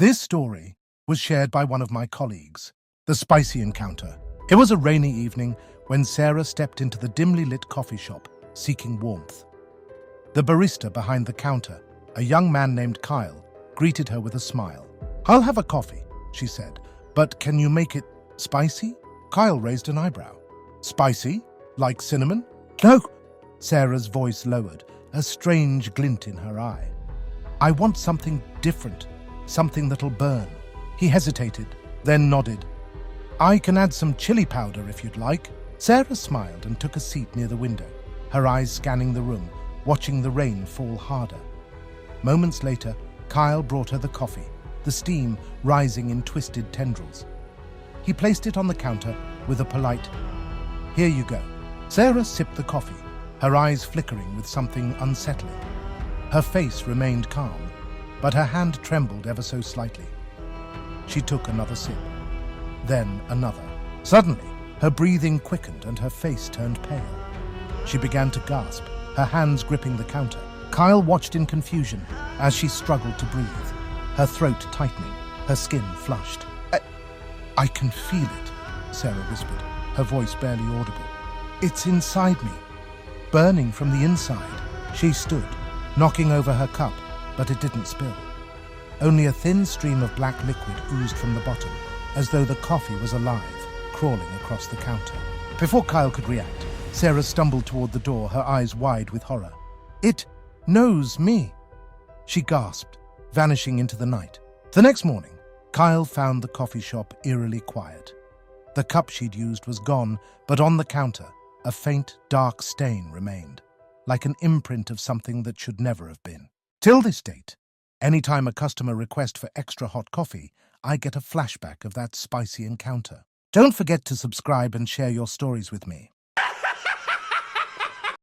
This story was shared by one of my colleagues, The Spicy Encounter. It was a rainy evening when Sarah stepped into the dimly lit coffee shop, seeking warmth. The barista behind the counter, a young man named Kyle, greeted her with a smile. "I'll have a coffee," she said, "but can you make it spicy?" Kyle raised an eyebrow. "Spicy? Like cinnamon?" "No." Sarah's voice lowered, a strange glint in her eye. "I want something different, something that'll burn." He hesitated, then nodded. "I can add some chili powder if you'd like." Sarah smiled and took a seat near the window, her eyes scanning the room, watching the rain fall harder. Moments later, Kyle brought her the coffee, the steam rising in twisted tendrils. He placed it on the counter with a polite, "Here you go." Sarah sipped the coffee, her eyes flickering with something unsettling. Her face remained calm, but her hand trembled ever so slightly. She took another sip, then another. Suddenly, her breathing quickened and her face turned pale. She began to gasp, her hands gripping the counter. Kyle watched in confusion as she struggled to breathe, her throat tightening, her skin flushed. I can feel it," Sarah whispered, her voice barely audible. "It's inside me, burning from the inside." She stood, knocking over her cup, but it didn't spill. Only a thin stream of black liquid oozed from the bottom, as though the coffee was alive, crawling across the counter. Before Kyle could react, Sarah stumbled toward the door, her eyes wide with horror. "It knows me," she gasped, vanishing into the night. The next morning, Kyle found the coffee shop eerily quiet. The cup she'd used was gone, but on the counter, a faint, dark stain remained, like an imprint of something that should never have been. Till this date, anytime a customer requests for extra hot coffee, I get a flashback of that spicy encounter. Don't forget to subscribe and share your stories with me.